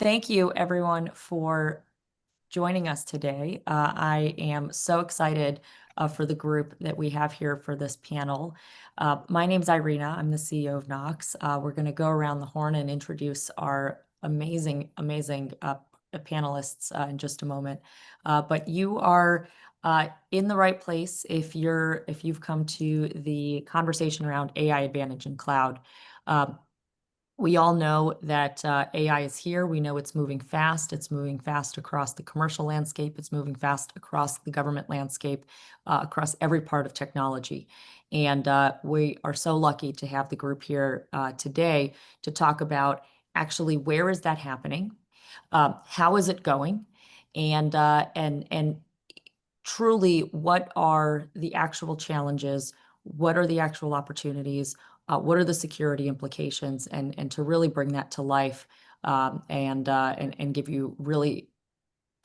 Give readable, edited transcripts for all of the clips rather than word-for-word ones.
Thank you, everyone, for joining us today. I am so excited for the group that we have here for this panel. My name's Irina. I'm the CEO of Knox. We're going to go around the horn and introduce our amazing panelists in just a moment. But you are in the right place if you've come to the conversation around AI advantage in cloud. We all know that AI is here. We know it's moving fast. It's moving fast across the commercial landscape. It's moving fast across the government landscape, across every part of technology. And we are so lucky to have the group here today to talk about actually where is that happening, how is it going, and truly what are the actual challenges, what are the actual opportunities, what are the security implications, and to really bring that to life and give you really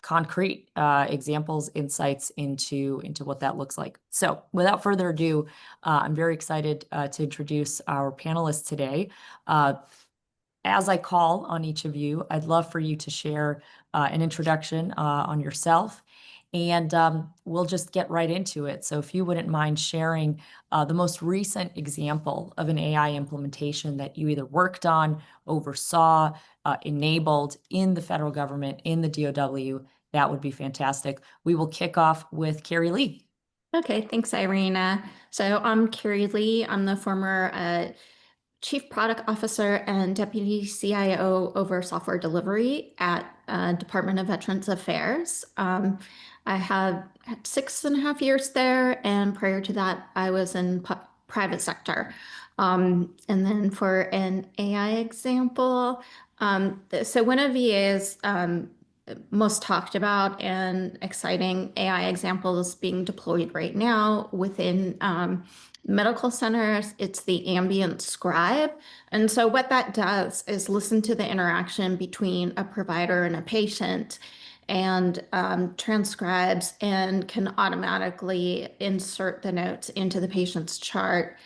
concrete examples, insights into what that looks like. So without further ado, I'm very excited to introduce our panelists today. As I call on each of you, I'd love for you to share an introduction on yourself, and we'll just get right into it. So if you wouldn't mind sharing the most recent example of an AI implementation that you either worked on, oversaw, enabled in the federal government, in the DOW, that would be fantastic. We will kick off with Carrie Lee. Okay, thanks, Irina. So I'm Carrie Lee. I'm the former Chief Product Officer and Deputy CIO over software delivery at Department of Veterans Affairs. I have had 6.5 years there, and prior to that, I was in private sector. And then for an AI example, so one of VA's most talked about and exciting AI examples being deployed right now within medical centers, it's the ambient scribe. And so what that does is listen to the interaction between a provider and a patient and transcribes and can automatically insert the notes into the patient's chart.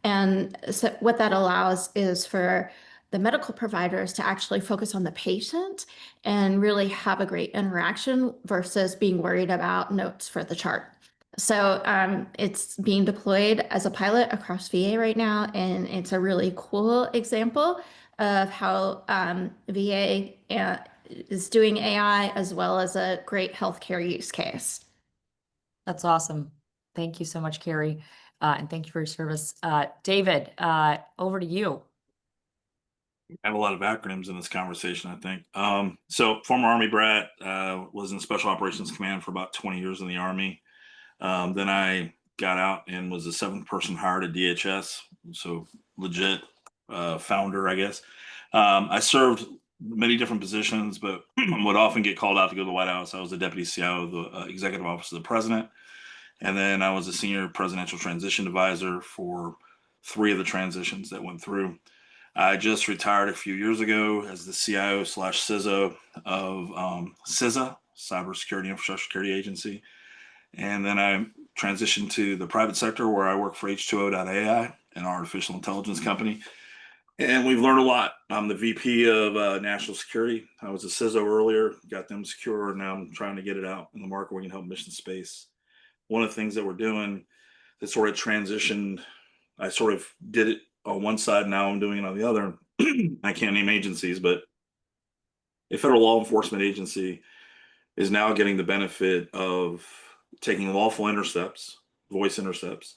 And so what that allows is for the medical providers to actually focus on the patient and really have a great interaction versus being worried about notes for the chart. So it's being deployed as a pilot across VA right now, and it's a really cool example of how VA is doing AI as well as a great healthcare use case. That's awesome. Thank you so much, Carrie, and thank you for your service. David, over to you. I have a lot of acronyms in this conversation, I think. So former Army brat, was in Special Operations Command for about 20 years in the Army. Then I got out and was the 7th person hired at DHS. So legit founder, I guess. I served many different positions, but would often get called out to go to the White House. I was the Deputy CIO of the Executive Office of the President. And then I was a Senior Presidential Transition Advisor for 3 of the transitions that went through. I just retired a few years ago as the CIO/CISO of CISA, Cybersecurity Infrastructure Security Agency. And then I transitioned to the private sector where I work for H2O.ai, an artificial intelligence company. And we've learned a lot. I'm the VP of National Security. I was a CISO earlier, got them secure, and now I'm trying to get it out in the market where we can help mission space. One of the things that we're doing that sort of transitioned, I sort of did it on one side, now I'm doing it on the other. I can't name agencies, but a federal law enforcement agency is now getting the benefit of taking lawful intercepts, voice intercepts,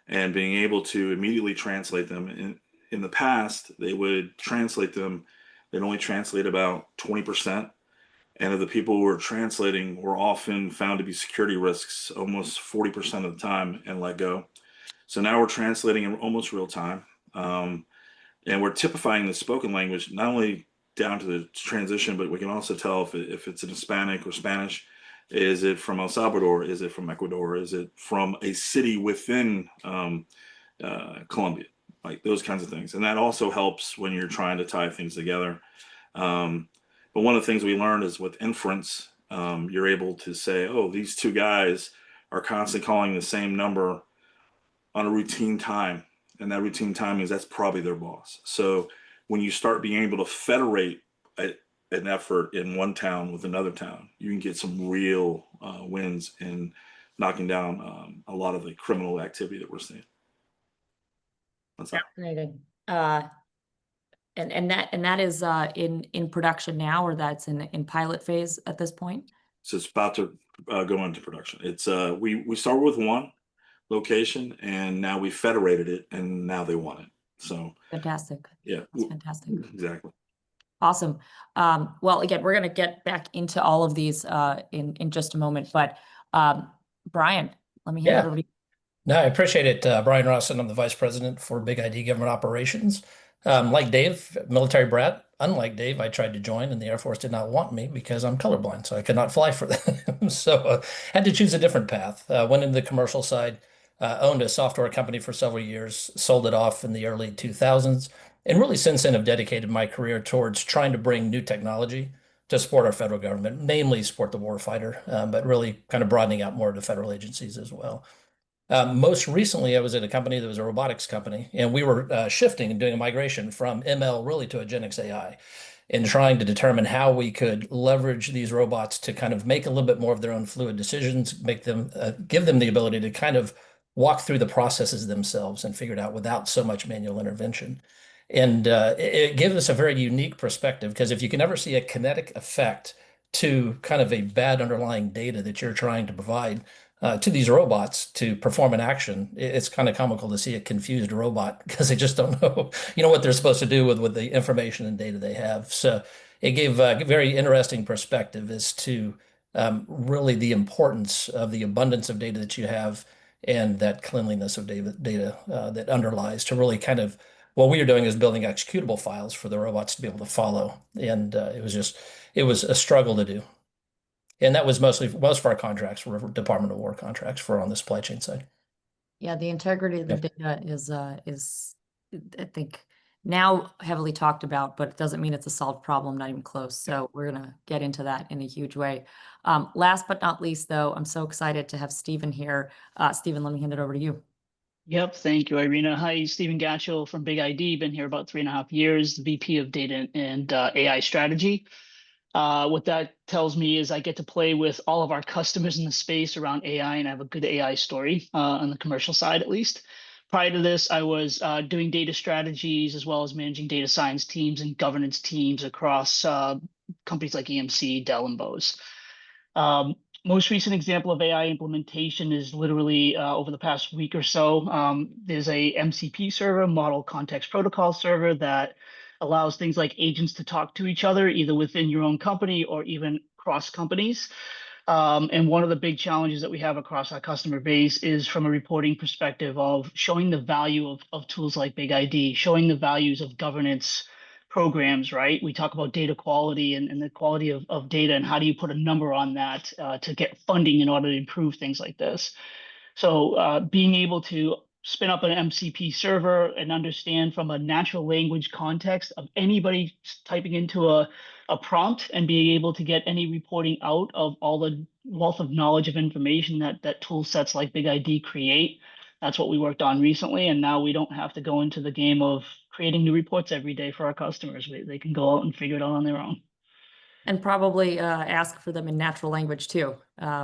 and being able to immediately translate them. In the past, they would translate them, they'd only translate about 20%. And of the people who were translating were often found to be security risks almost 40% of the time and let go. So now we're translating in almost real time. And we're typifying the spoken language, not only down to the transition, but we can also tell if it's in Hispanic or Spanish. Is it from El Salvador? Is it from Ecuador? Is it from a city within Colombia? Like those kinds of things. And that also helps when you're trying to tie things together. But one of the things we learned is with inference, you're able to say, oh, these 2 guys are constantly calling the same number on a routine time. And that routine time means that's probably their boss. So when you start being able to federate a an effort in one town with another town, you can get some real wins in knocking down a lot of the criminal activity that we're seeing. That's all. Fascinating. And that is in production now, or that's in pilot phase at this point? So it's about to go into production. It's we started with one location, and now we federated it, and now they want it. So Fantastic. yeah, That's fantastic. exactly. Awesome. Well, again, we're going to get back into all of these in just a moment, but Brian, let me hand it over to you. No, I appreciate it. Brian Rawson, I'm the Vice President for Big ID Government Operations. Like Dave, military brat. Unlike Dave, I tried to join and the Air Force did not want me because I'm colorblind, so I could not fly for them. So had to choose a different path. Went into the commercial side, owned a software company for several years, sold it off in the early 2000s, and really since then have dedicated my career towards trying to bring new technology to support our federal government, namely support the warfighter, but really kind of broadening out more to federal agencies as well. Most recently, I was at a company that was a robotics company, and we were shifting and doing a migration from ML really to agentic AI and trying to determine how we could leverage these robots to kind of make a little bit more of their own fluid decisions, make them give them the ability to kind of walk through the processes themselves and figure it out without so much manual intervention. And it gives us a very unique perspective because if you can ever see a kinetic effect to kind of a bad underlying data that you're trying to provide to these robots to perform an action, it's kind of comical to see a confused robot because they just don't know, what they're supposed to do with the information and data they have. So it gave a very interesting perspective as to really the importance of the abundance of data that you have and that cleanliness of data that underlies to really kind of what we were doing is building executable files for the robots to be able to follow. And it was a struggle to do. And that was most of our contracts were Department of War contracts for on the supply chain side. Yeah, the integrity of the data is I think now heavily talked about, but it doesn't mean it's a solved problem, not even close. So we're gonna get into that in a huge way. Last but not least, though, I'm so excited to have Stephen here. Stephen, let me hand it over to you. Yep, thank you, Irina. Hi, Stephen Gatchell from Big ID. Been here about 3.5 years, the VP of Data and AI Strategy. What that tells me is I get to play with all of our customers in the space around AI, and I have a good AI story on the commercial side, at least. Prior to this, I was doing data strategies as well as managing data science teams and governance teams across companies like EMC, Dell, and Bose. Most recent example of AI implementation is literally over the past week or so. There's a MCP server, Model Context Protocol server, that allows things like agents to talk to each other, either within your own company or even cross companies. And one of the big challenges that we have across our customer base is from a reporting perspective of showing the value of tools like Big ID, showing the values of governance programs, right? We talk about data quality and the quality of data, and how do you put a number on that to get funding in order to improve things like this. So being able to spin up an MCP server and understand from a natural language context of anybody typing into a prompt and being able to get any reporting out of all the wealth of knowledge of information that tool sets like Big ID create. That's what we worked on recently, and now we don't have to go into the game of creating new reports every day for our customers. They can go out and figure it out on their own. And probably ask for them in natural language too.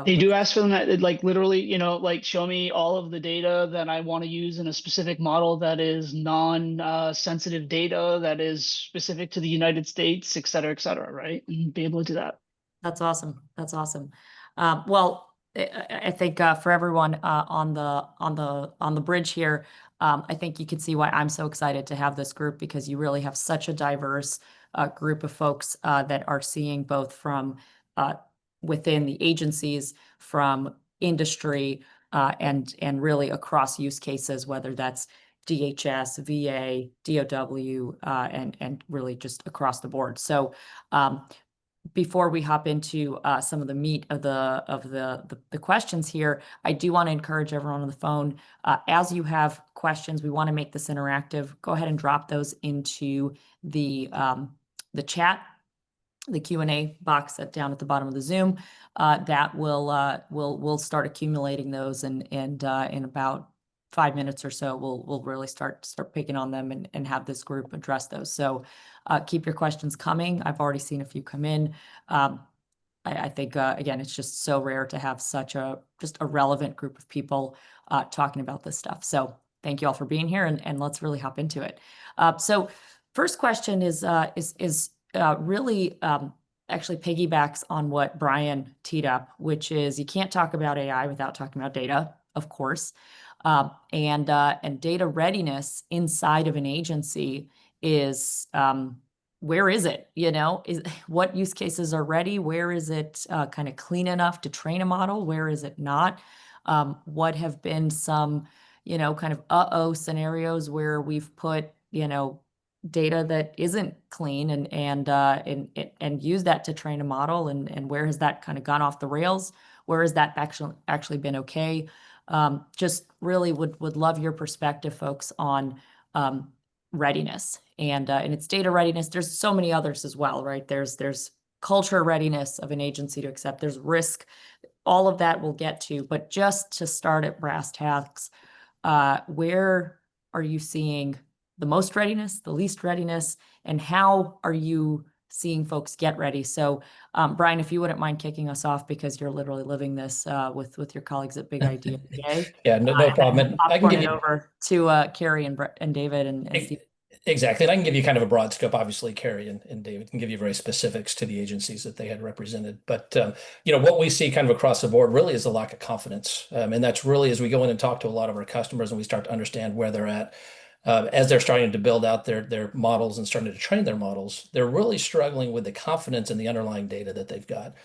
They do ask for them that, like, literally, like, show me all of the data that I want to use in a specific model that is non-sensitive data that is specific to the United States, et cetera, right? And be able to do that. That's awesome. That's awesome. Well, I think for everyone on the bridge here, I think you can see why I'm so excited to have this group, because you really have such a diverse group of folks that are seeing both from within the agencies, from industry, and really across use cases, whether that's DHS, VA, DOW, and really just across the board. So before we hop into some of the meat of the questions here, I do want to encourage everyone on the phone, as you have questions, we want to make this interactive. Go ahead and drop those into the chat, the Q&A box down at the bottom of the Zoom. That we'll start accumulating those, and in about 5 minutes or so, we'll really start picking on them and have this group address those. So keep your questions coming. I've already seen a few come in. I think, again, it's just so rare to have such just a relevant group of people talking about this stuff. So thank you all for being here, and let's really hop into it. So first question is really actually piggybacks on what Brian teed up, which is you can't talk about AI without talking about data, of course. And data readiness inside of an agency is where is it? What use cases are ready? Where is it kind of clean enough to train a model? Where is it not? What have been some, kind of scenarios where we've put, data that isn't clean and use that to train a model, and where has that kind of gone off the rails? Where has that actually been okay? Just really would love your perspective, folks, on readiness and it's data readiness. There's so many others as well, right? There's culture readiness of an agency to accept. There's risk. All of that we'll get to, but just to start at brass tacks, where are you seeing the most readiness, the least readiness, and how are you seeing folks get ready? So, Brian, if you wouldn't mind kicking us off, because you're literally living this with your colleagues at Big Idea today. Yeah, no problem. And I can give you over to Carrie and David and Steve. Exactly. And I can give you kind of a broad scope. Obviously, Carrie and David can give you very specifics to the agencies that they had represented. But, what we see kind of across the board really is a lack of confidence. And that's really as we go in and talk to a lot of our customers and we start to understand where they're at, as they're starting to build out their models and starting to train their models, they're really struggling with the confidence in the underlying data that they've got.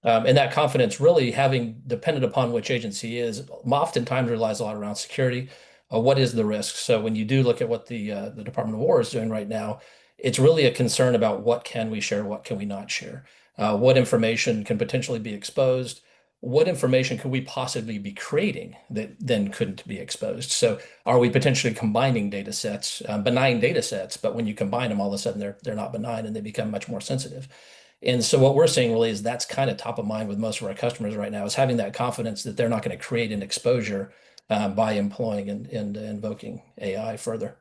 And that confidence really having dependent upon which agency is oftentimes relies a lot around security. What is the risk? So when you do look at what the Department of War is doing right now, it's really a concern about what can we share, what can we not share, what information can potentially be exposed, what information could we possibly be creating that then couldn't be exposed. So are we potentially combining data sets, benign data sets, but when you combine them, all of a sudden they're not benign and they become much more sensitive. And so what we're seeing really is that's kind of top of mind with most of our customers right now, is having that confidence that they're not going to create an exposure by employing and invoking AI further.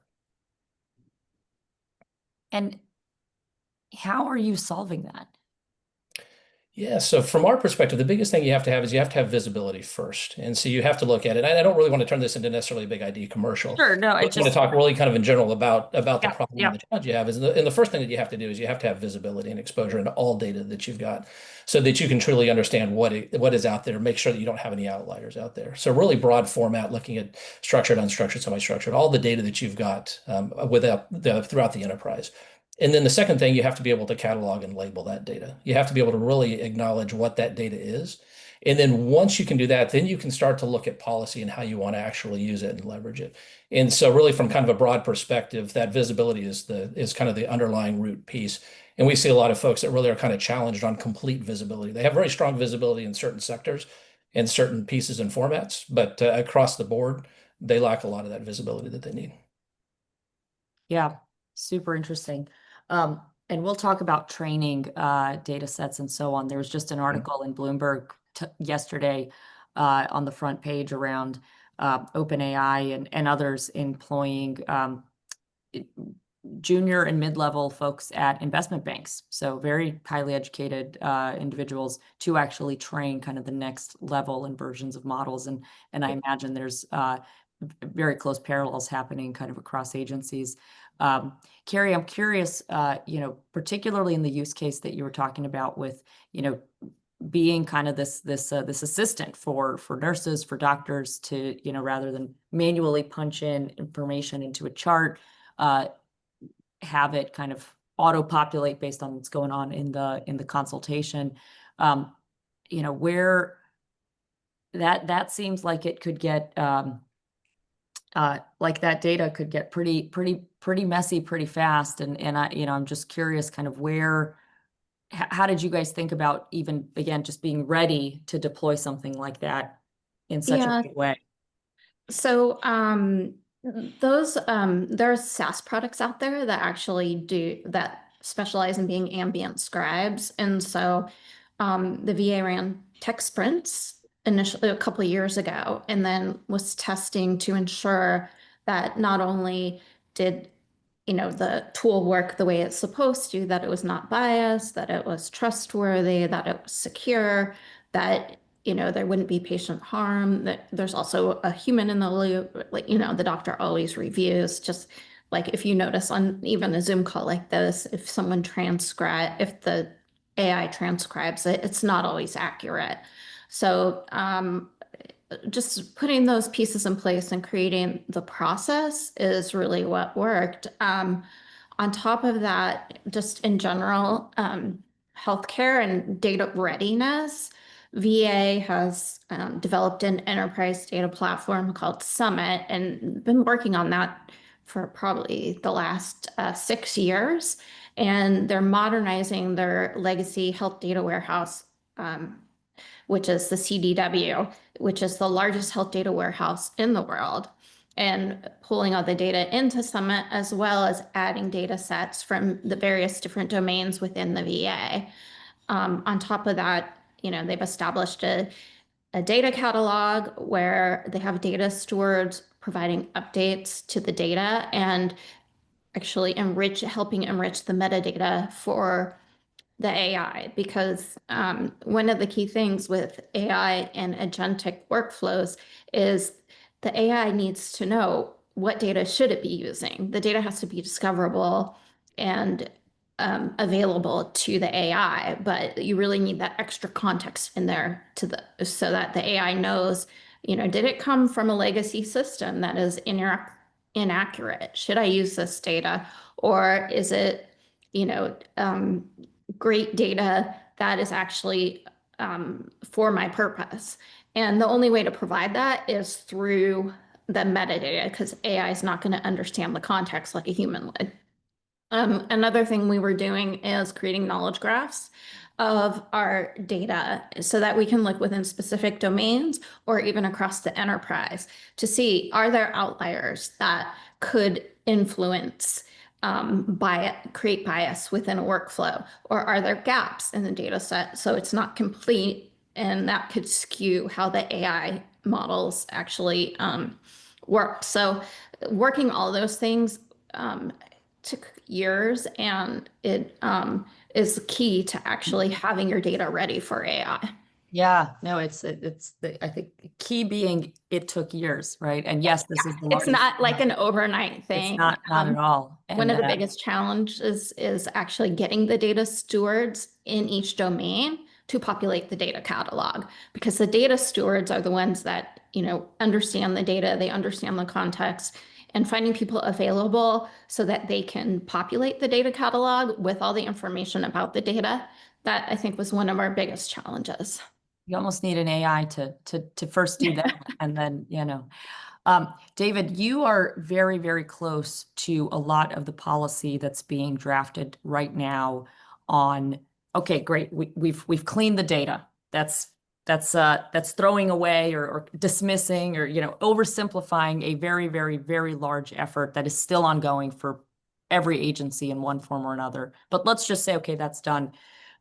And how are you solving that? Yeah, so from our perspective, the biggest thing you have to have is you have to have visibility first. And so you have to look at it. I don't really want to turn this into necessarily a Big ID commercial. Sure, no, I it's want to just talk really kind of in general about the Yeah, problem yeah. and the challenge you have. And the first thing that you have to do is you have to have visibility and exposure into all data that you've got so that you can truly understand what is out there, make sure that you don't have any outliers out there. So really broad format, looking at structured, unstructured, semi-structured, all the data that you've got throughout the enterprise. And then the second thing, you have to be able to catalog and label that data. You have to be able to really acknowledge what that data is. And then once you can do that, then you can start to look at policy and how you want to actually use it and leverage it. And so really from kind of a broad perspective, that visibility is kind of the underlying root piece. And we see a lot of folks that really are kind of challenged on complete visibility. They have very strong visibility in certain sectors and certain pieces and formats, but across the board, they lack a lot of that visibility that they need. Yeah, super interesting. And we'll talk about training data sets and so on. There was just an article in Bloomberg yesterday on the front page around OpenAI and others employing junior and mid-level folks at investment banks. So very highly educated individuals to actually train kind of the next level and versions of models. And I imagine there's very close parallels happening kind of across agencies. Carrie, I'm curious, particularly in the use case that you were talking about with, being kind of this assistant for nurses, for doctors to, rather than manually punch in information into a chart, have it kind of auto-populate based on what's going on in the consultation. Where that seems like it could get like that data could get pretty messy pretty fast. And I'm just curious kind of how did you guys think about even, again, just being ready to deploy something like that in such a big way? So there are SaaS products out there that actually specialize in being ambient scribes. And so the VA ran tech sprints initially a couple of years ago, and then was testing to ensure that not only did the tool work the way it's supposed to, that it was not biased, that it was trustworthy, that it was secure, that there wouldn't be patient harm, that there's also a human in the loop, like the doctor always reviews. Just like if you notice on even a Zoom call like this, if the AI transcribes it, it's not always accurate. So just putting those pieces in place and creating the process is really what worked. On top of that, just in general, healthcare and data readiness, VA has developed an enterprise data platform called Summit and been working on that for probably the last 6 years. And they're modernizing their legacy health data warehouse, which is the CDW, which is the largest health data warehouse in the world, and pulling all the data into Summit, as well as adding data sets from the various different domains within the VA. On top of that, they've established a data catalog where they have data stewards providing updates to the data and actually helping enrich the metadata for the AI, because one of the key things with AI and agentic workflows is the AI needs to know what data should it be using. The data has to be discoverable and available to the AI, but you really need that extra context in there so that the AI knows, did it come from a legacy system that is inaccurate? Should I use this data, or is it, great data that is actually for my purpose? And the only way to provide that is through the metadata, because AI is not going to understand the context like a human would. Another thing we were doing is creating knowledge graphs of our data so that we can look within specific domains or even across the enterprise to see, are there outliers that could influence create bias within a workflow, or are there gaps in the data set so it's not complete, and that could skew how the AI models actually work. So working all those things took years, and it is key to actually having your data ready for AI. Yeah, no, I think key being it took years, right? And yes, this is the It's not like an overnight thing. It's not at all. One of the biggest challenges is actually getting the data stewards in each domain to populate the data catalog, because the data stewards are the ones that, understand the data, they understand the context, and finding people available so that they can populate the data catalog with all the information about the data. That, I think, was one of our biggest challenges. You almost need an AI to first do that. And then, David, you are very, very close to a lot of the policy that's being drafted right now on, okay, great. We've cleaned the data. That's throwing away or dismissing or, oversimplifying a very, very, very large effort that is still ongoing for every agency in one form or another. But let's just say, okay, that's done.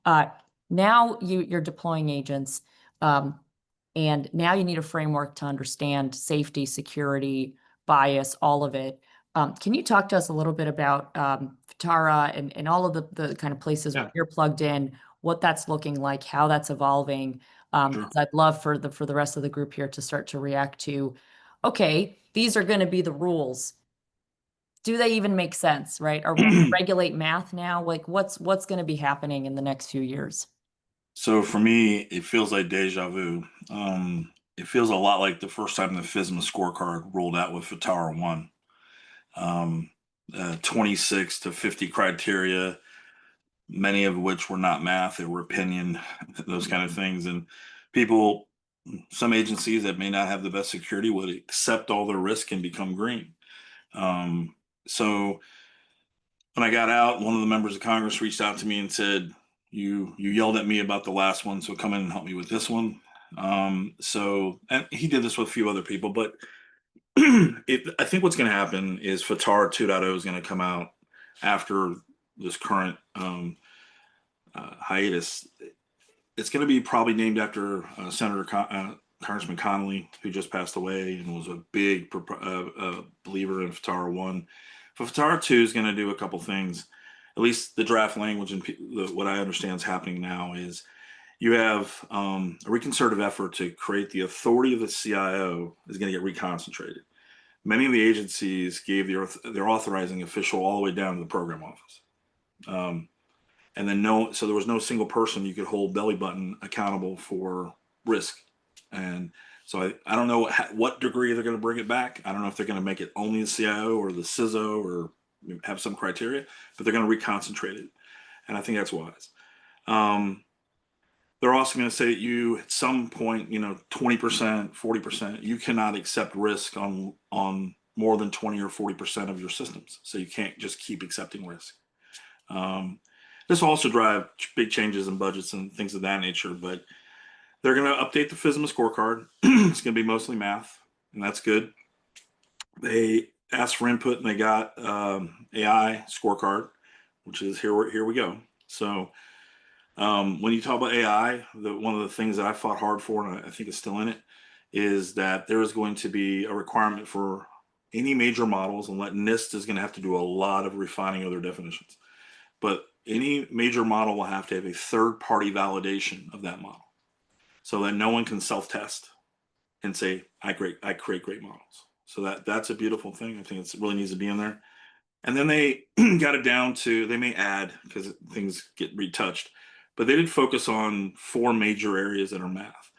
Now you're deploying agents. And now you need a framework to understand safety, security, bias, all of it. Can you talk to us a little bit about FITARA and all of the kind of places where you're plugged in, what that's looking like, how that's evolving? Sure. I'd love for the rest of the group here to start to react to, okay, these are going to be the rules. Do they even make sense, right? Are we going to regulate math now? Like what's going to be happening in the next few years? So for me, it feels like deja vu. It feels a lot like the first time the FISMA scorecard rolled out with FITARA 1. 26 to 50 criteria, many of which were not math, they were opinion, those kind of things. And people, some agencies that may not have the best security would accept all the risk and become green. So when I got out, one of the members of Congress reached out to me and said, you yelled at me about the last one, so come in and help me with this one. So, and he did this with a few other people, but I think what's going to happen is FITARA 2.0 is going to come out after this current hiatus. It's going to be probably named after Senator Congressman Connolly, who just passed away and was a big believer in FTARA 1. But FTARA 2 is going to do a couple things. At least the draft language and what I understand is happening now is you have a reconcerted effort to create the authority of the CIO is going to get reconcentrated. Many of the agencies gave their authorizing official all the way down to the program office. And then so there was no single person you could hold belly button accountable for risk. And so I don't know what degree they're going to bring it back. I don't know if they're going to make it only the CIO or the CISO or have some criteria, but they're going to reconcentrate it. And I think that's wise. They're also going to say that you, at some point, 20%, 40%, you cannot accept risk on more than 20 or 40% of your systems. So you can't just keep accepting risk. This will also drive big changes in budgets and things of that nature, but they're going to update the FSMA scorecard. It's going to be mostly math, and that's good. They asked for input, and they got AI scorecard, which is here we go. So when you talk about AI, one of the things that I fought hard for, and I think it's still in it, is that there is going to be a requirement for any major models, and NIST is going to have to do a lot of refining of their definitions. But any major model will have to have a third-party validation of that model, so that no one can self-test and say, I create great models. So that's a beautiful thing. I think it really needs to be in there. And then they got it down to, they may add, because things get retouched, but they did focus on 4 major areas that are math: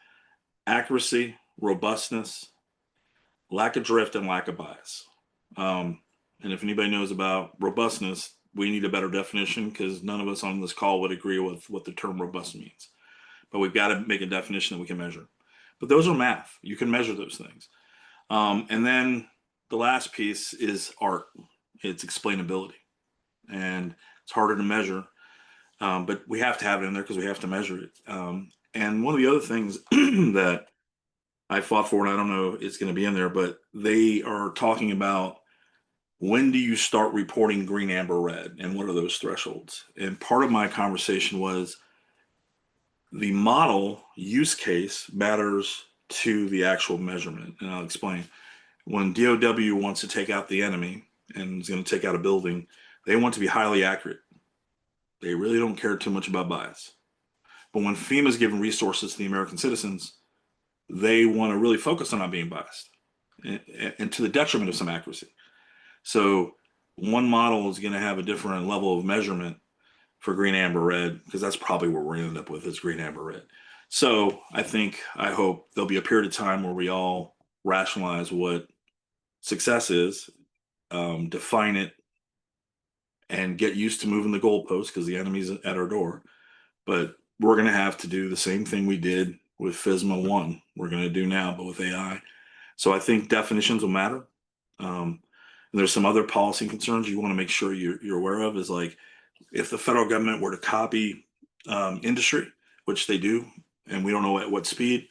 accuracy, robustness, lack of drift, and lack of bias. And if anybody knows about robustness, we need a better definition, because none of us on this call would agree with what the term robust means. But we've got to make a definition that we can measure. But those are math. You can measure those things. And then the last piece is art. It's explainability. And it's harder to measure, but we have to have it in there because we have to measure it. And one of the other things that I fought for, and I don't know it's going to be in there, but they are talking about, when do you start reporting green, amber, red, and what are those thresholds? And part of my conversation was the model use case matters to the actual measurement. And I'll explain. When DOW wants to take out the enemy and is going to take out a building, they want to be highly accurate. They really don't care too much about bias. But when FEMA is giving resources to the American citizens, they want to really focus on not being biased, and to the detriment of some accuracy. So one model is going to have a different level of measurement for green, amber, red, because that's probably what we're going to end up with, is green, amber, red. So I hope there'll be a period of time where we all rationalize what success is, define it, and get used to moving the goalposts, because the enemy's at our door. But we're going to have to do the same thing we did with FSMA 1. We're going to do now, but with AI. So I think definitions will matter. There's some other policy concerns you want to make sure you're aware of, is like, if the federal government were to copy industry, which they do, and we don't know at what speed.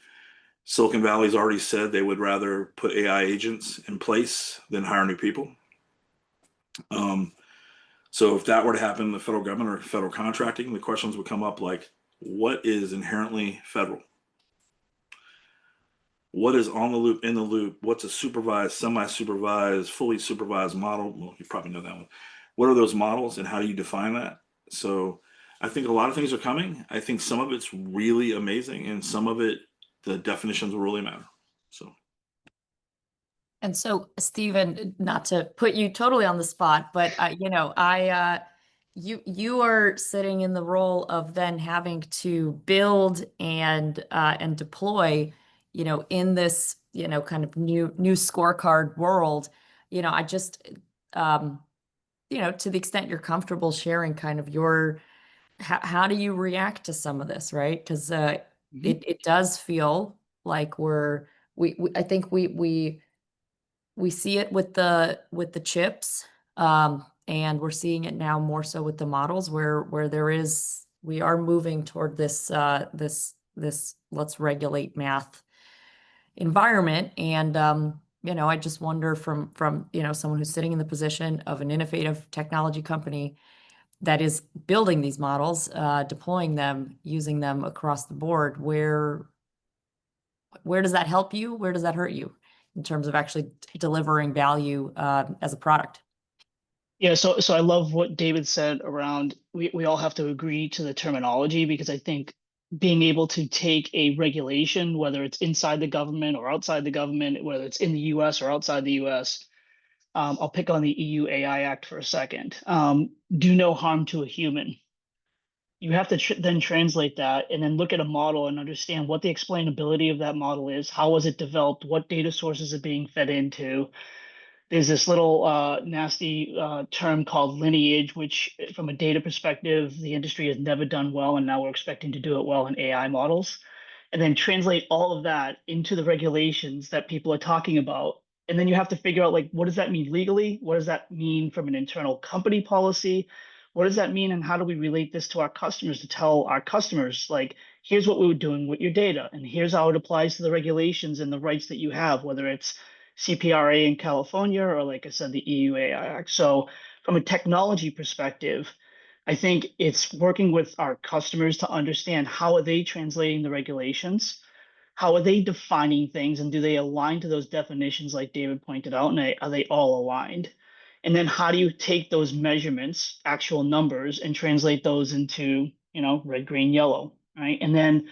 Silicon Valley's already said they would rather put AI agents in place than hire new people. So if that were to happen in the federal government or federal contracting, the questions would come up like, what is inherently federal? What is on the loop, in the loop? What's a supervised, semi-supervised, fully supervised model? Well, you probably know that one. What are those models, and how do you define that? So I think a lot of things are coming. I think some of it's really amazing, and some of it, the definitions will really matter. So. And so, Stephen, not to put you totally on the spot, but you are sitting in the role of then having to build and deploy, in this, kind of new scorecard world. I just, to the extent you're comfortable sharing kind of how do you react to some of this, right? Because it does feel like I think we see it with the chips, and we're seeing it now more so with the models, where we are moving toward this let's regulate math environment. And I just wonder from someone who's sitting in the position of an innovative technology company that is building these models, deploying them, using them across the board, where does that help you? Where does that hurt you in terms of actually delivering value as a product? Yeah, so I love what David said around we all have to agree to the terminology, because I think being able to take a regulation, whether it's inside the government or outside the government, whether it's in the US or outside the US, I'll pick on the EU AI Act for a second. Do no harm to a human. You have to then translate that and then look at a model and understand what the explainability of that model is. How was it developed? What data sources are being fed into? There's this little nasty term called lineage, which from a data perspective, the industry has never done well, and now we're expecting to do it well in AI models. And then translate all of that into the regulations that people are talking about. And then you have to figure out, like, what does that mean legally? What does that mean from an internal company policy? What does that mean, and how do we relate this to our customers to tell our customers, like, here's what we were doing with your data, and here's how it applies to the regulations and the rights that you have, whether it's CPRA in California, or like I said, the EU AI Act. So from a technology perspective, I think it's working with our customers to understand how are they translating the regulations, how are they defining things, and do they align to those definitions like David pointed out, and are they all aligned? And then how do you take those measurements, actual numbers, and translate those into, red, green, yellow, right? And then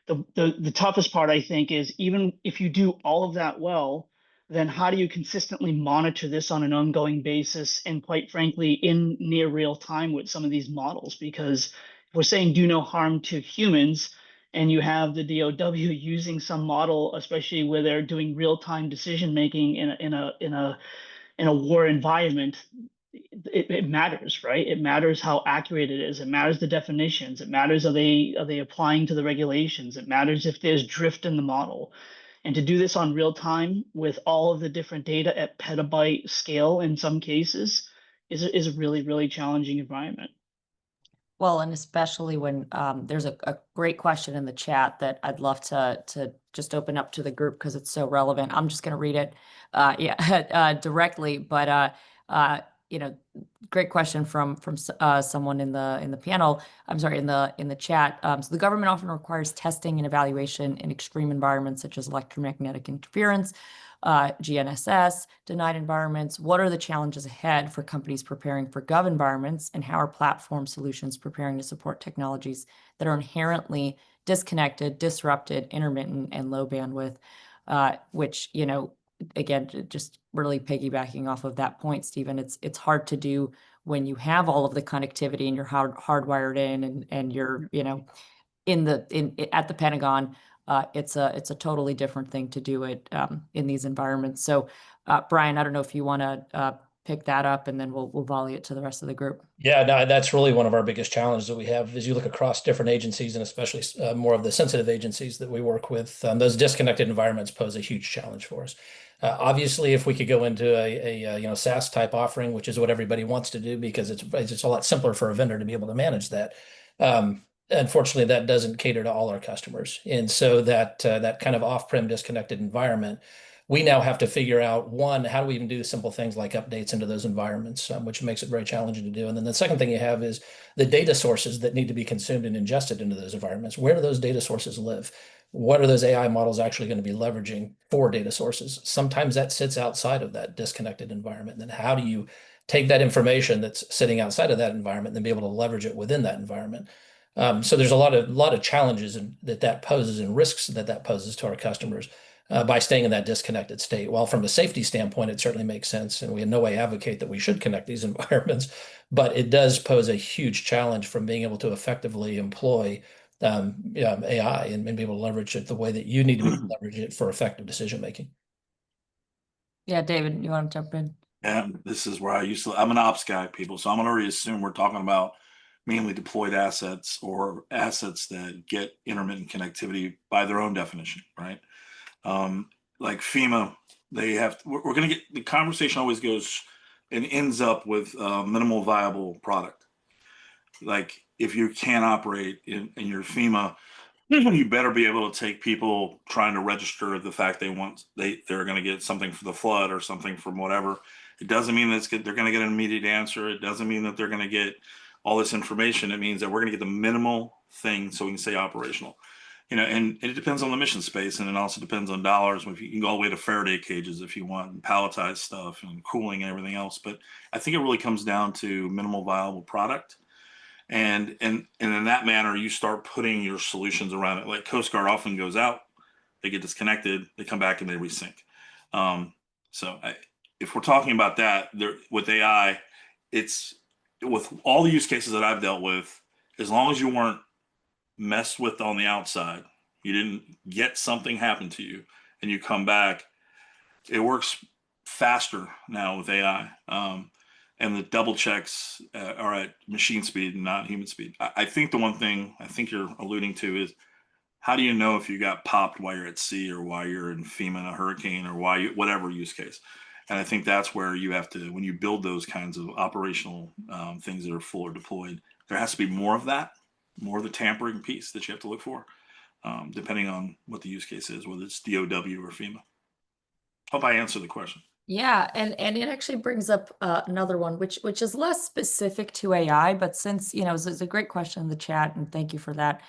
the toughest part, I think, is even if you do all of that well, then how do you consistently monitor this on an ongoing basis, and quite frankly, in near real time with some of these models? Because if we're saying do no harm to humans, and you have the DOW using some model, especially where they're doing real time decision making in a war environment, it matters, right? It matters how accurate it is. It matters the definitions. It matters, are they applying to the regulations? It matters if there's drift in the model. And to do this on real time with all of the different data at petabyte scale in some cases is a really, really challenging environment. Well, and especially when there's a great question in the chat that I'd love to just open up to the group because it's so relevant. I'm just going to read it directly, but great question from someone in the panel. I'm sorry, in the chat. So the government often requires testing and evaluation in extreme environments such as electromagnetic interference, GNSS, denied environments. What are the challenges ahead for companies preparing for gov environments, and how are platform solutions preparing to support technologies that are inherently disconnected, disrupted, intermittent, and low bandwidth, which, again, just really piggybacking off of that point, Stephen, it's hard to do when you have all of the connectivity and you're hardwired in and you're, at the Pentagon. It's a totally different thing to do it in these environments. So, Brian, I don't know if you want to pick that up, and then we'll volley it to the rest of the group. Yeah, no, that's really one of our biggest challenges that we have as you look across different agencies, and especially more of the sensitive agencies that we work with. Those disconnected environments pose a huge challenge for us. Obviously, if we could go into a SaaS type offering, which is what everybody wants to do because it's a lot simpler for a vendor to be able to manage that. Unfortunately, that doesn't cater to all our customers, and so that kind of off-prem disconnected environment, we now have to figure out, one, how do we even do simple things like updates into those environments, which makes it very challenging to do. And then the second thing you have is the data sources that need to be consumed and ingested into those environments. Where do those data sources live? What are those AI models actually going to be leveraging for data sources? Sometimes that sits outside of that disconnected environment. And then how do you take that information that's sitting outside of that environment and then be able to leverage it within that environment? So there's a lot of challenges that poses and risks that poses to our customers by staying in that disconnected state. While from a safety standpoint, it certainly makes sense, and we in no way advocate that we should connect these environments, but it does pose a huge challenge from being able to effectively employ AI and be able to leverage it the way that you need to be able to leverage it for effective decision making. Yeah, David, you want to jump in? Yeah, this is where I'm an ops guy, people, so I'm going to already assume we're talking about mainly deployed assets or assets that get intermittent connectivity by their own definition, right? Like FEMA, we're going to get, the conversation always goes and ends up with minimal viable product. Like if you can't operate in your FEMA, you better be able to take people trying to register the fact they're going to get something for the flood or something from whatever. It doesn't mean that they're going to get an immediate answer. It doesn't mean that they're going to get all this information. It means that we're going to get the minimal thing so we can stay operational. and it depends on the mission space, and it also depends on dollars. If you can go all the way to Faraday cages if you want, and palletized stuff and cooling and everything else. But I think it really comes down to minimal viable product. And in that manner, you start putting your solutions around it. Like Coast Guard often goes out, they get disconnected, they come back and they resync. If we're talking about that with AI, it's with all the use cases that I've dealt with, as long as you weren't messed with on the outside, you didn't get something happen to you and you come back, it works faster now with AI. And the double checks are at machine speed and not human speed. I think the one thing I think you're alluding to is, how do you know if you got popped while you're at sea or while you're in FEMA in a hurricane or whatever use case? And I think that's where you have to, when you build those kinds of operational things that are full or deployed, there has to be more of that, more of the tampering piece that you have to look for, depending on what the use case is, whether it's DOW or FEMA. Hope I answered the question. Yeah, and it actually brings up another one, which is less specific to AI, but since, it's a great question in the chat, and thank you for that.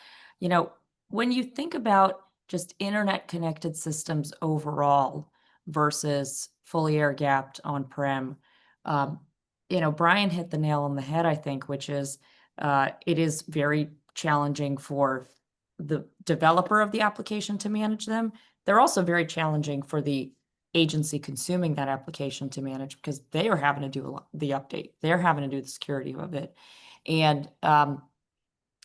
When you think about just internet connected systems overall versus fully air gapped on-prem, Brian hit the nail on the head, I think, which is it is very challenging for the developer of the application to manage them. They're also very challenging for the agency consuming that application to manage, because they are having to do the update. They're having to do the security of it. And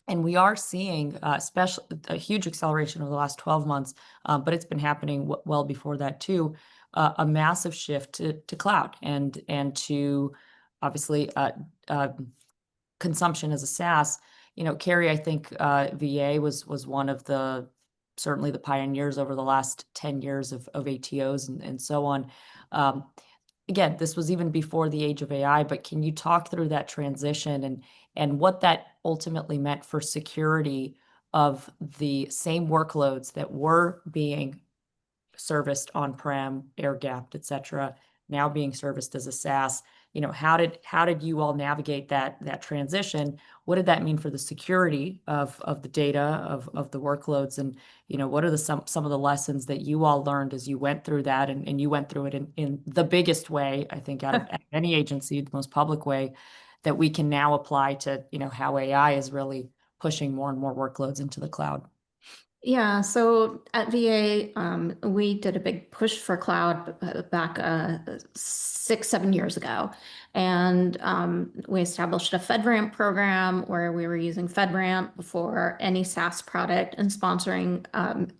we are seeing especially a huge acceleration over the last 12 months, but it's been happening well before that too, a massive shift to cloud and to obviously consumption as a SaaS. Carrie, I think VA was one of certainly the pioneers over the last 10 years of ATOs and so on. Again, this was even before the age of AI, but can you talk through that transition and what that ultimately meant for security of the same workloads that were being serviced on-prem, air-gapped, et cetera, now being serviced as a SaaS? How did you all navigate that transition? What did that mean for the security of the data of the workloads? And what are some of the lessons that you all learned as you went through that? And you went through it in the biggest way, I think, out of any agency, the most public way that we can now apply to how AI is really pushing more and more workloads into the cloud. Yeah, so at VA, we did a big push for cloud back 6-7 years ago. And we established a FedRAMP program where we were using FedRAMP for any SaaS product and sponsoring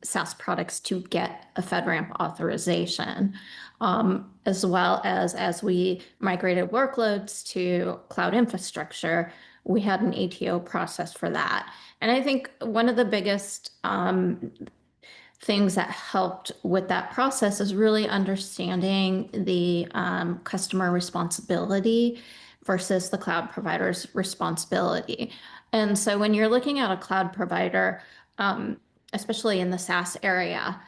SaaS products to get a FedRAMP authorization. As well as we migrated workloads to cloud infrastructure, we had an ATO process for that. And I think one of the biggest things that helped with that process is really understanding the customer responsibility versus the cloud provider's responsibility. And so when you're looking at a cloud provider, especially in the SaaS area,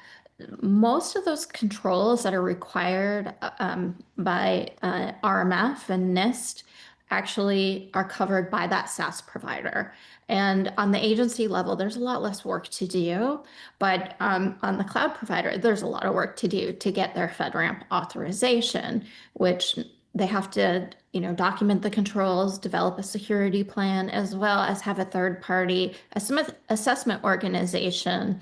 most of those controls that are required by RMF and NIST actually are covered by that SaaS provider. And on the agency level, there's a lot less work to do, but on the cloud provider, there's a lot of work to do to get their FedRAMP authorization, which they have to, document the controls, develop a security plan, as well as have a third-party assessment organization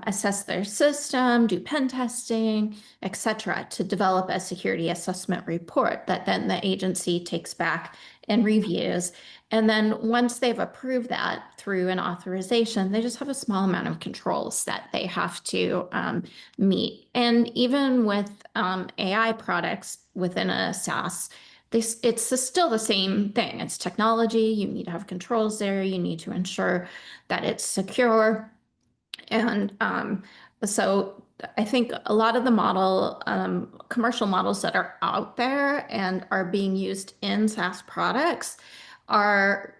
assess their system, do pen testing, etc., to develop a security assessment report that then the agency takes back and reviews. And then once they've approved that through an authorization, they just have a small amount of controls that they have to meet. And even with AI products within a SaaS, it's still the same thing. It's technology. You need to have controls there. You need to ensure that it's secure. And so I think a lot of the commercial models that are out there and are being used in SaaS products are,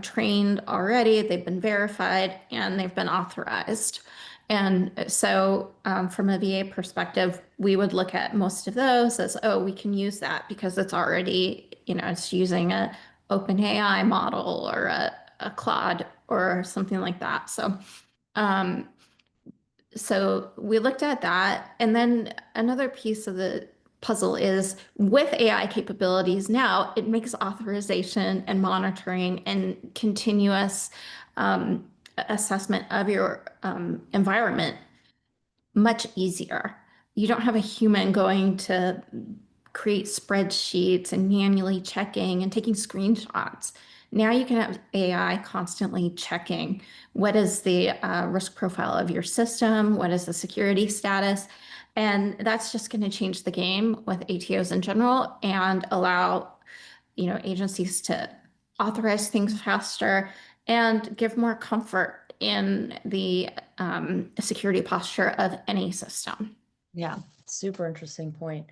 trained already, they've been verified, and they've been authorized. And so from a VA perspective, we would look at most of those as, oh, we can use that because it's already, it's using a OpenAI model or a Claude or something like that. So So we looked at that. And then another piece of the puzzle is with AI capabilities now, it makes authorization and monitoring and continuous assessment of your environment much easier. You don't have a human going to create spreadsheets and manually checking and taking screenshots. Now you can have AI constantly checking what is the risk profile of your system, what is the security status, and that's just going to change the game with ATOs in general and allow agencies to authorize things faster and give more comfort in the security posture of any system. Yeah, super interesting point.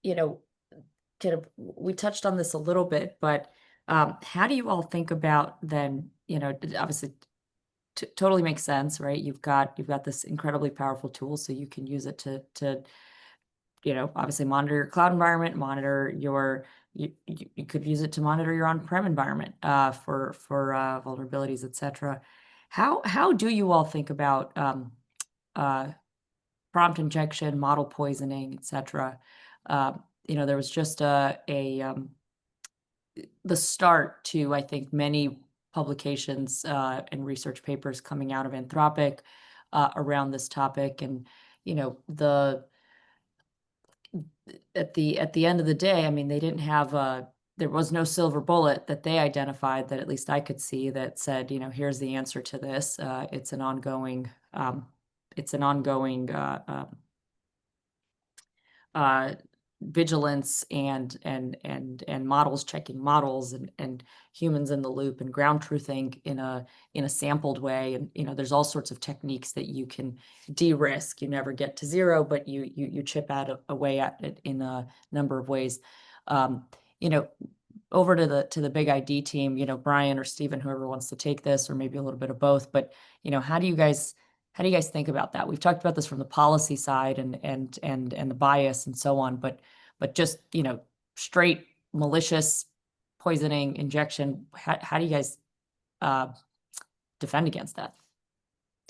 We touched on this a little bit, but how do you all think about then, obviously totally makes sense, right? You've got this incredibly powerful tool, so you can use it to obviously monitor your cloud environment, monitor you could use it to monitor your on-prem environment for vulnerabilities, etc. How do you all think about prompt injection, model poisoning, etc.? There was just the start to, I think, many publications and research papers coming out of Anthropic around this topic, and at the end of the day, I mean, they didn't have there was no silver bullet that they identified, that at least I could see, that said, here's the answer to this. It's an ongoing vigilance and models checking models and humans in the loop and ground truthing in a sampled way. And there's all sorts of techniques that you can de-risk. You never get to zero, but you chip out a way at it in a number of ways. Over to the Big ID team, Brian or Stephen, whoever wants to take this, or maybe a little bit of both. But how do you guys think about that? We've talked about this from the policy side and the bias and so on, but just straight malicious poisoning injection. How do you guys defend against that?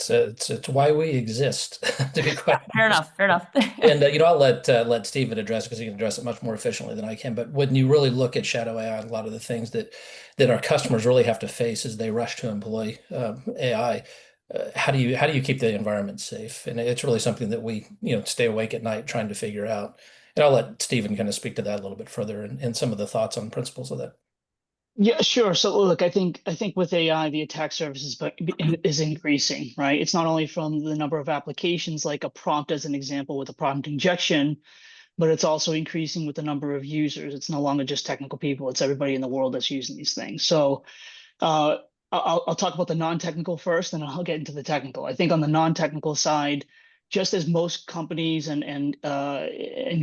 It's why we exist, to be quite honest. Fair enough. And I'll let Stephen address, because he can address it much more efficiently than I can. But when you really look at shadow AI, a lot of the things that our customers really have to face as they rush to employ AI, how do you keep the environment safe? And it's really something that we stay awake at night trying to figure out. And I'll let Stephen kind of speak to that a little bit further and some of the thoughts on principles of that. Yeah, sure. So look, I think with AI, the attack surface is increasing, right? It's not only from the number of applications, like a prompt as an example with a prompt injection, but it's also increasing with the number of users. It's no longer just technical people; it's everybody in the world that's using these things. So I'll talk about the non-technical first, and then I'll get into the technical. I think on the non-technical side, just as most companies and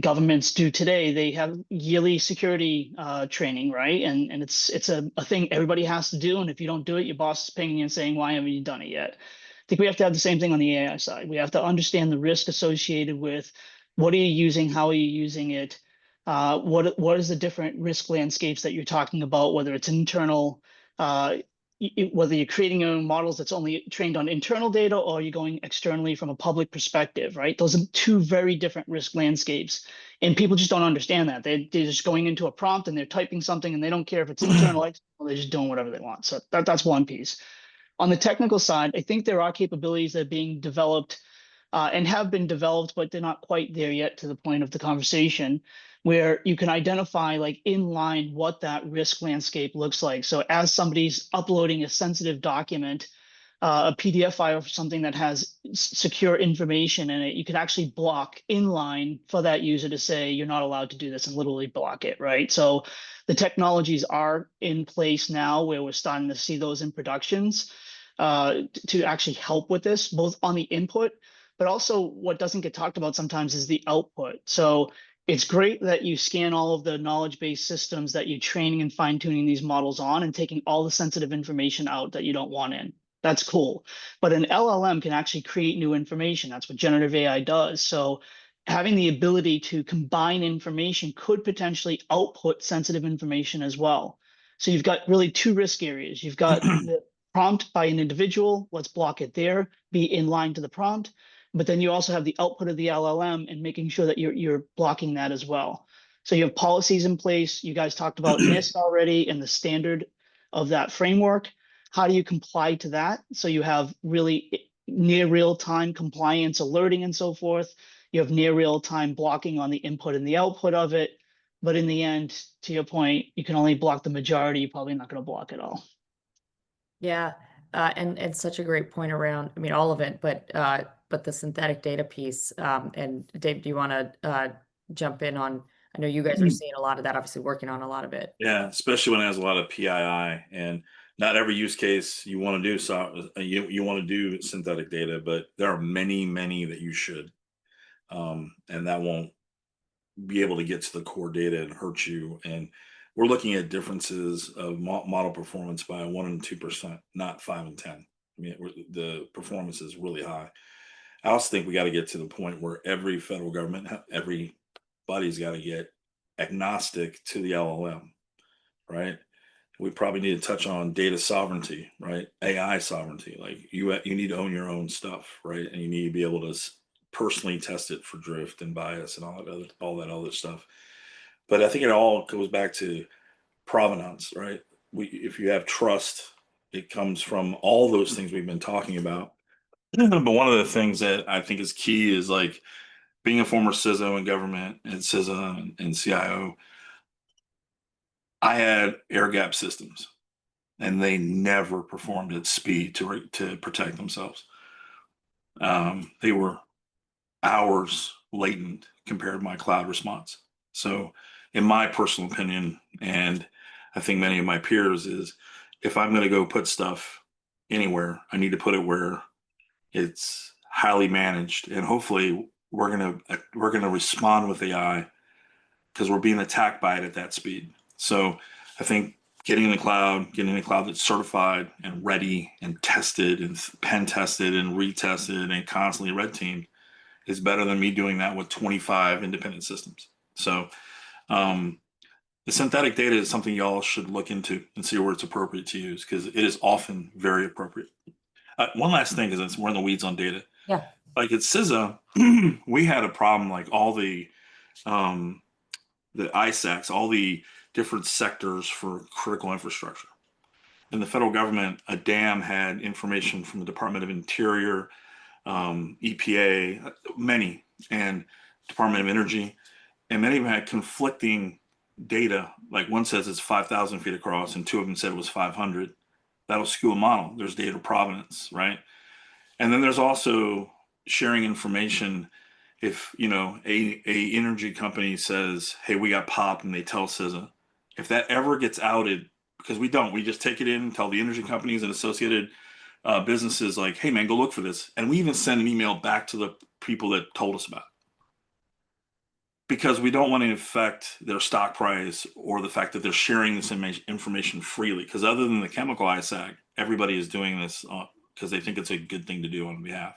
governments do today, they have yearly security training, right? And it's a thing everybody has to do. And if you don't do it, your boss is pinging you and saying, "Why haven't you done it yet?" I think we have to have the same thing on the AI side. We have to understand the risk associated with what are you using, how are you using it, what is the different risk landscapes that you're talking about, whether it's internal. Whether you're creating your own models that's only trained on internal data, or you're going externally from a public perspective, right? Those are two very different risk landscapes. And people just don't understand that. They're just going into a prompt and they're typing something and they don't care if it's internal, external, they're just doing whatever they want. So that's one piece. On the technical side, I think there are capabilities that are being developed and have been developed, but they're not quite there yet to the point of the conversation, where you can identify like inline what that risk landscape looks like. So as somebody's uploading a sensitive document, a PDF file or something that has secure information in it, you could actually block inline for that user to say, you're not allowed to do this, and literally block it, right? So the technologies are in place now where we're starting to see those in productions to actually help with this, both on the input, but also what doesn't get talked about sometimes is the output. So it's great that you scan all of the knowledge-based systems that you're training and fine-tuning these models on and taking all the sensitive information out that you don't want in. That's cool. But an LLM can actually create new information. That's what generative AI does. So having the ability to combine information could potentially output sensitive information as well. So you've got really two risk areas. You've got the prompt by an individual, let's block it there, be in line to the prompt. But then you also have the output of the LLM and making sure that you're blocking that as well. So you have policies in place. You guys talked about NIST already and the standard of that framework. How do you comply to that? So you have really near real-time compliance alerting and so forth. You have near real-time blocking on the input and the output of it. But in the end, to your point, you can only block the majority. You're probably not going to block it all. Yeah, and such a great point around, I mean, all of it, but the synthetic data piece. And Dave, do you want to jump in on? I know you guys are seeing a lot of that, obviously working on a lot of it. Yeah, especially when it has a lot of PII, and not every use case you want to do. So you want to do synthetic data, but there are many that you should, and that won't be able to get to the core data and hurt you. And we're looking at differences of model performance by 1 and 2%, not 5 and 10. I mean, the performance is really high. I also think we got to get to the point where every federal government, everybody's got to get agnostic to the LLM, right? We probably need to touch on data sovereignty, right? AI sovereignty. Like you need to own your own stuff, right? And you need to be able to personally test it for drift and bias and all that other stuff. But I think it all goes back to provenance, right? If you have trust, it comes from all those things we've been talking about. But one of the things that I think is key is like being a former CISO in government and CISA and CIO. I had air gap systems, and they never performed at speed to protect themselves. They were hours latent compared to my cloud response. So in my personal opinion, and I think many of my peers, is if I'm going to go put stuff anywhere, I need to put it where it's highly managed, and hopefully we're going to respond with AI because we're being attacked by it at that speed. So I think getting in the cloud that's certified and ready and tested and pen tested and retested and constantly red teamed is better than me doing that with 25 independent systems. So the synthetic data is something y'all should look into and see where it's appropriate to use, because it is often very appropriate. One last thing, because we're in the weeds on data. Yeah. Like at CISA, we had a problem, like all the ISACs, all the different sectors for critical infrastructure. In the federal government, a dam had information from the Department of Interior, EPA, many, and Department of Energy, and many of them had conflicting data. Like one says it's 5,000 feet across, and two of them said it was 500. That'll skew a model. There's data provenance, right? And then there's also sharing information. If a energy company says, "Hey, we got popped," and they tell CISA, if that ever gets outed, because we just take it in and tell the energy companies and associated businesses like, "Hey, man, go look for this," and we even send an email back to the people that told us about it, because we don't want to affect their stock price or the fact that they're sharing this information freely. Because other than the chemical ISAC, everybody is doing this because they think it's a good thing to do on behalf.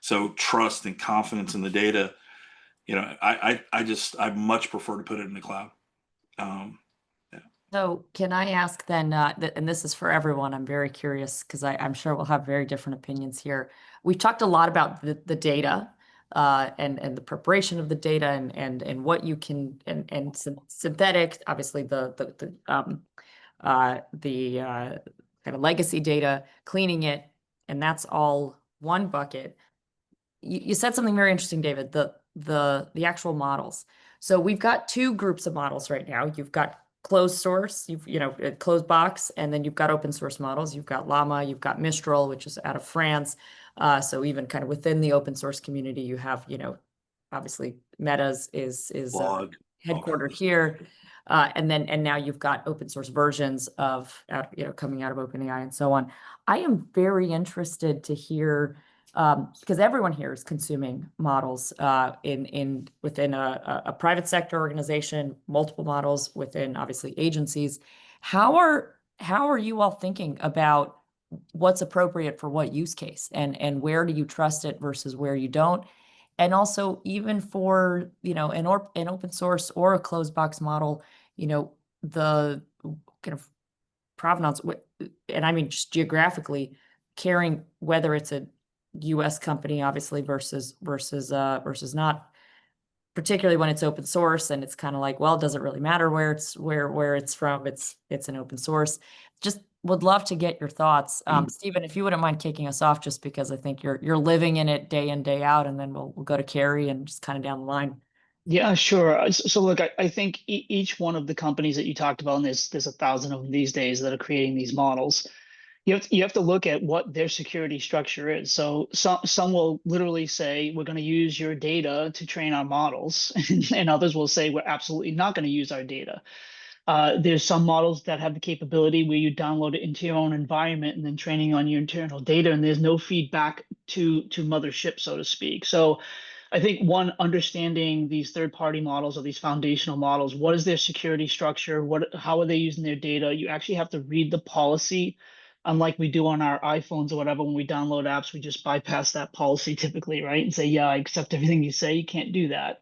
So trust and confidence in the data, I much prefer to put it in the cloud. So can I ask then, and this is for everyone, I'm very curious because I'm sure we'll have very different opinions here. We've talked a lot about the data and the preparation of the data and what you can, and synthetic, obviously the kind of legacy data, cleaning it, and that's all one bucket. You said something very interesting, David, the actual models. So we've got two groups of models right now. You've got closed source, closed box, and then you've got open source models. You've got Llama, you've got Mistral, which is out of France. So even kind of within the open source community, you have, obviously Meta's is headquartered here. And now you've got open source versions of, coming out of OpenAI and so on. I am very interested to hear, because everyone here is consuming models within a private sector organization, multiple models within obviously agencies. How are you all thinking about what's appropriate for what use case, and where do you trust it versus where you don't? And also, even for an open source or a closed box model, the kind of provenance, and I mean just geographically, caring whether it's a U.S. company, obviously, versus not, particularly when it's open source, and it's kind of like, well, it doesn't really matter where it's from. It's an open source. Just would love to get your thoughts, Stephen, if you wouldn't mind kicking us off, just because I think you're living in it day in, day out, and then we'll go to Carrie and just kind of down the line. Yeah, sure. So look, I think each one of the companies that you talked about, and there's 1,000 of them these days that are creating these models. You have to look at what their security structure is. So some will literally say we're going to use your data to train our models, and others will say we're absolutely not going to use our data. There's some models that have the capability where you download it into your own environment and then training on your internal data, and there's no feedback to mothership, so to speak. So I think one, understanding these third-party models or these foundational models, what is their security structure? How are they using their data? You actually have to read the policy, unlike we do on our iPhones or whatever. When we download apps, we just bypass that policy typically, right? And say, yeah, I accept everything you say. You can't do that.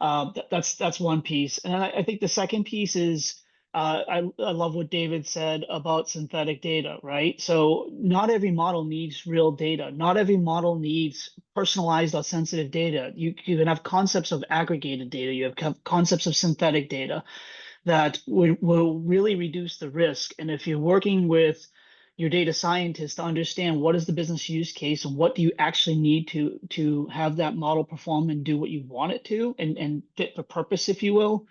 That's one piece. And I think the second piece is, I love what David said about synthetic data, right? So not every model needs real data. Not every model needs personalized or sensitive data. You can have concepts of aggregated data. You have concepts of synthetic data that will really reduce the risk. And if you're working with your data scientist to understand what is the business use case and what do you actually need to have that model perform and do what you want it to and fit for purpose, if you will,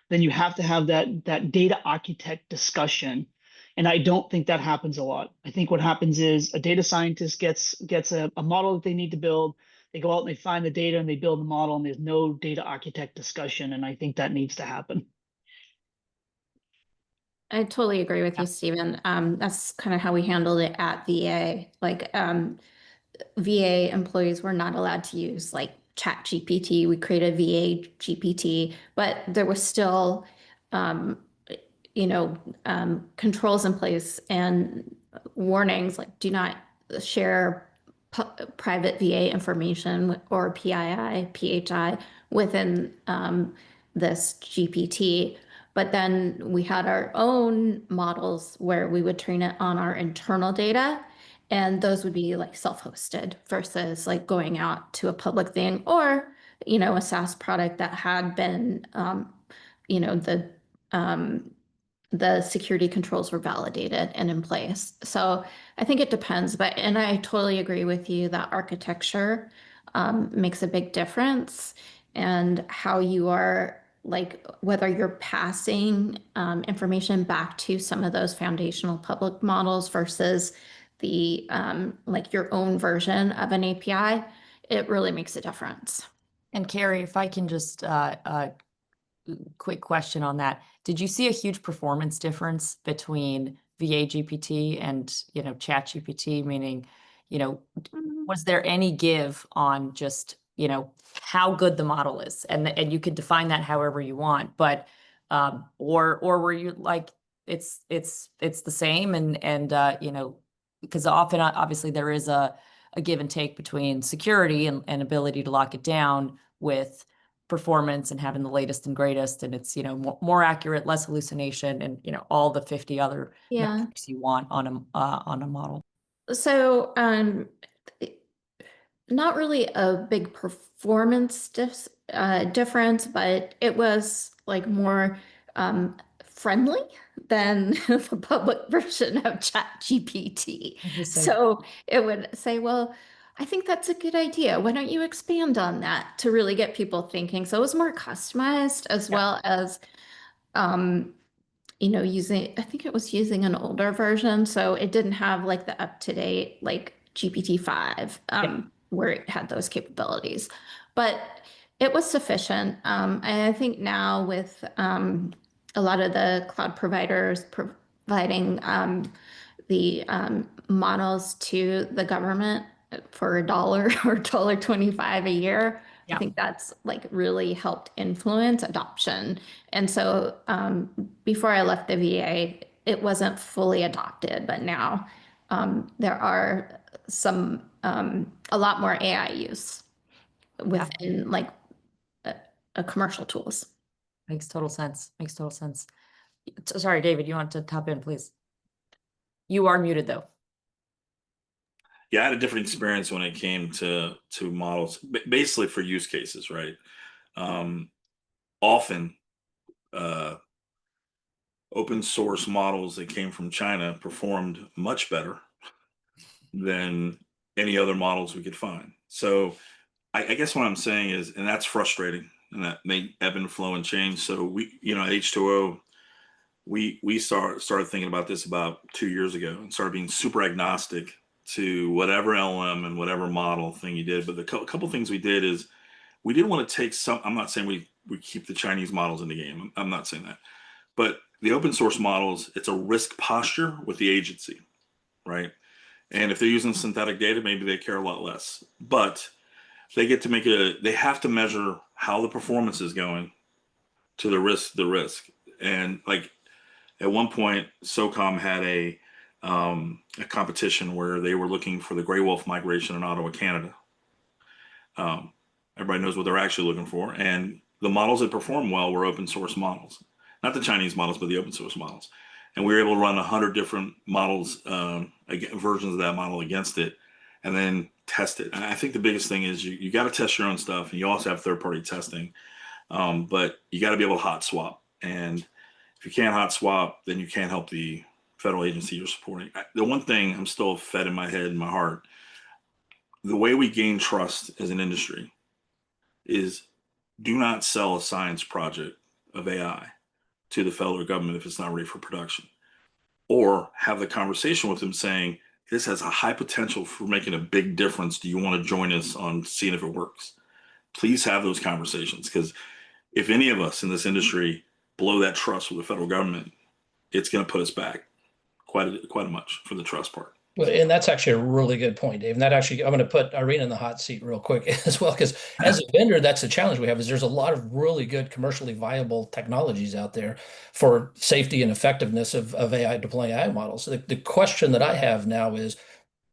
then you have to have that data architect discussion. And I don't think that happens a lot. I think what happens is a data scientist gets a model that they need to build. They go out and they find the data and they build the model, and there's no data architect discussion. And I think that needs to happen. I totally agree with Yeah. you, Stephen. That's kind of how we handled it at VA. Like, VA employees were not allowed to use like Chat GPT. We created VA GPT, but there was still, um, controls in place and warnings like do not share private VA information or PII, PHI within this GPT. But then we had our own models where we would train it on our internal data, and those would be like self-hosted versus like going out to a public thing or, a SaaS product that had been, you know, the the security controls were validated and in place. So I think it depends, and I totally agree with you that architecture makes a big difference, and how you are like whether you're passing information back to some of those foundational public models versus the like your own version of an API, it really makes a difference. And Carrie, if I can just quick question on that. Did you see a huge performance difference between VA GPT and, Chat GPT? Meaning, was there any give on just, how good the model is? And you could define that however you want, but or were you like it's the same and because often obviously there is a give and take between security and ability to lock it down with performance and having the latest and greatest, and it's more accurate, less hallucination, and all the 50 other metrics you want on a model. So not really a big performance difference, but it was like more friendly than the public version of ChatGPT. So it would say, well, I think that's a good idea. Why don't you expand on that to really get people thinking? So it was more customized as well as, I think it was using an older version. So it didn't have like the up-to-date, like GPT-5, where it had those capabilities. But it was sufficient. And I think now with a lot of the cloud providers providing the models to the government for $1 or $1.25 a year. I think that's like really helped influence adoption. And so before I left the VA, it wasn't fully adopted, but now there are a lot more AI use within like commercial tools. Makes total sense. Sorry, David, you want to hop in, please? You are muted though. Yeah, I had a different experience when it came to models, basically for use cases, right? Often, open source models that came from China performed much better than any other models we could find. So I guess what I'm saying is, and that's frustrating, and that may ebb and flow and change. So we, at H2O, we started thinking about this about 2 years ago and started being super agnostic to whatever LM and whatever model thing you did. But the couple things we did is we didn't want to take some. I'm not saying we keep the Chinese models in the game. I'm not saying that. But the open source models, it's a risk posture with the agency, right? And if they're using synthetic data, maybe they care a lot less. But they get to they have to measure how the performance is going to the risk. And like at one point, SOCOM had a competition where they were looking for the gray wolf migration in Ottawa, Canada. Everybody knows what they're actually looking for. And the models that performed well were open source models, not the Chinese models, but the open source models. And we were able to run 100 different models, versions of that model against it, and then test it. And I think the biggest thing is you got to test your own stuff, and you also have third-party testing, but you got to be able to hot swap. And if you can't hot swap, then you can't help the federal agency you're supporting. The one thing I'm still fed in my head and my heart, the way we gain trust as an industry is do not sell a science project of AI to the federal government if it's not ready for production, or have the conversation with them saying, this has a high potential for making a big difference. Do you want to join us on seeing if it works? Please have those conversations, because if any of us in this industry blow that trust with the federal government, it's going to put us back quite much for the trust part. Well, and that's actually a really good point, Dave. And that actually, I'm going to put Irina in the hot seat real quick as well, because as a vendor, that's the challenge we have is there's a lot of really good commercially viable technologies out there for safety and effectiveness of AI, deploying AI models. So the question that I have now is,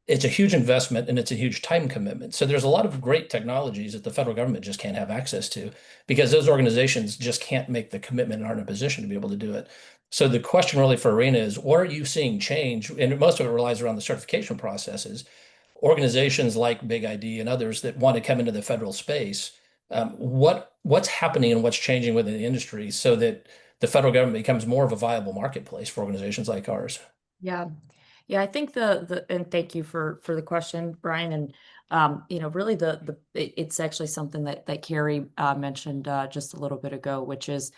it's a huge investment and it's a huge time commitment. So there's a lot of great technologies that the federal government just can't have access to because those organizations just can't make the commitment and aren't in a position to be able to do it. So the question really for Irina is, what are you seeing change? And most of it relies around the certification processes. Organizations like Big ID and others that want to come into the federal space, what's happening and what's changing within the industry so that the federal government becomes more of a viable marketplace for organizations like ours? Yeah. Yeah, I think and thank you for the question, Brian. And really it's actually something that Carrie mentioned just a little bit ago, which is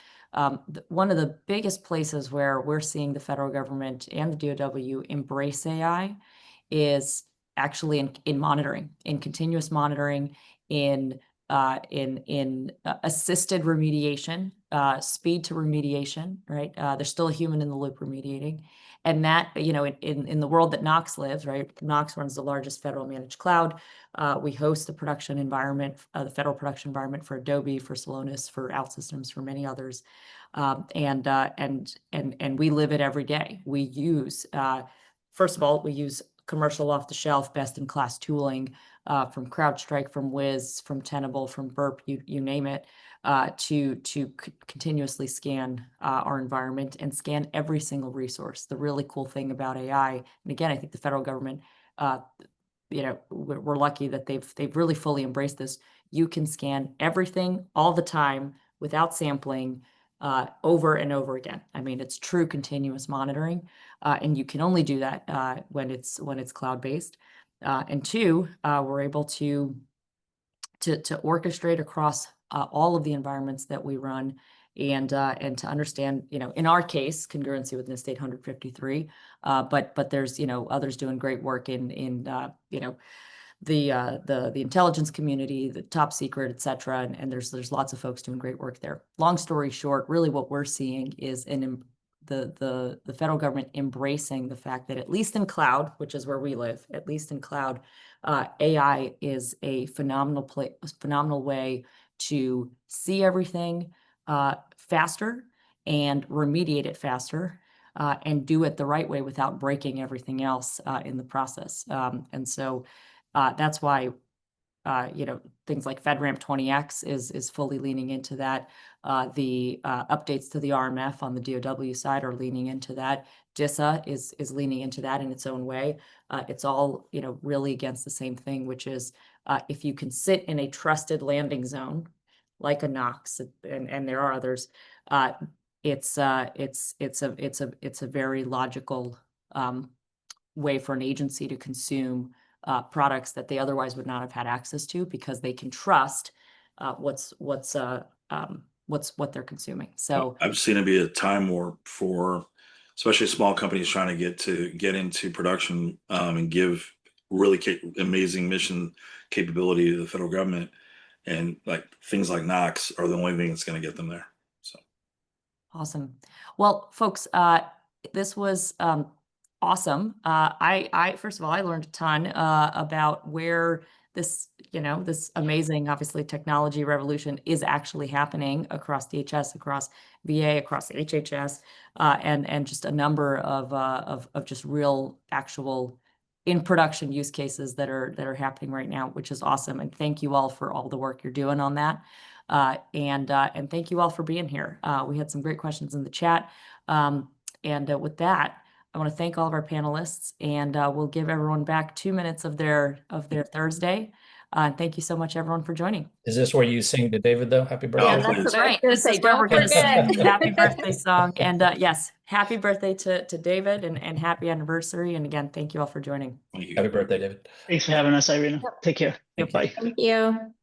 one of the biggest places where we're seeing the federal government and the DOW embrace AI is actually in monitoring, in continuous monitoring, in assisted remediation, speed to remediation, right? There's still a human in the loop remediating. And that, in the world that Knox lives, right? Knox runs the largest federal managed cloud. We host the production environment, the federal production environment for Adobe, for Celonis, for OutSystems, for many others. And we live it every day. We use, first of all, we use commercial off-the-shelf, best-in-class tooling from CrowdStrike, from Wiz, from Tenable, from Burp, you name it, to continuously scan our environment and scan every single resource. The really cool thing about AI, and again, I think the federal government, we're lucky that they've really fully embraced this. You can scan everything all the time without sampling, over and over again. I mean, it's true continuous monitoring, and you can only do that when it's cloud-based. And two, we're able to orchestrate across all of the environments that we run, and to understand, in our case, congruency with NIST 853. But there's others doing great work in the intelligence community, the top secret, et cetera. And there's lots of folks doing great work there. Long story short, really what we're seeing is the federal government embracing the fact that at least in cloud, which is where we live, at least in cloud, AI is a phenomenal way to see everything faster and remediate it faster, and do it the right way without breaking everything else in the process. And so that's why things like FedRAMP 20X is fully leaning into that. The updates to the RMF on the DOW side are leaning into that. CISA is leaning into that in its own way. It's all, really against the same thing, which is if you can sit in a trusted landing zone, like a Knox, and there are others, it's a very logical way for an agency to consume products that they otherwise would not have had access to, because they can trust what they're consuming. So I've seen it be a time warp for especially small companies trying to get into production and give really amazing mission capability to the federal government, and like things like Knox are the only thing that's going to get them there. So awesome. Well, folks, this was awesome. I first of all, I learned a ton about where this, this amazing, obviously, technology revolution is actually happening across DHS, across VA, across HHS, and just a number of just real, actual in production use cases that are happening right now, which is awesome. And thank you all for all the work you're doing on that. And thank you all for being here. We had some great questions in the chat. And with that, I want to thank all of our panelists, and we'll give everyone back 2 minutes of their Thursday. Thank you so much, everyone, for joining. Is this where you sing to David, though? Happy birthday. Yeah, that's what I was going to This say. is where Don't we're going to forget. sing happy birthday song. And yes, happy birthday to David, and happy anniversary. And again, thank you all for joining. thank you. Happy birthday, David. Thanks for having us, Irina. Take care. Yep. Bye. Thank you.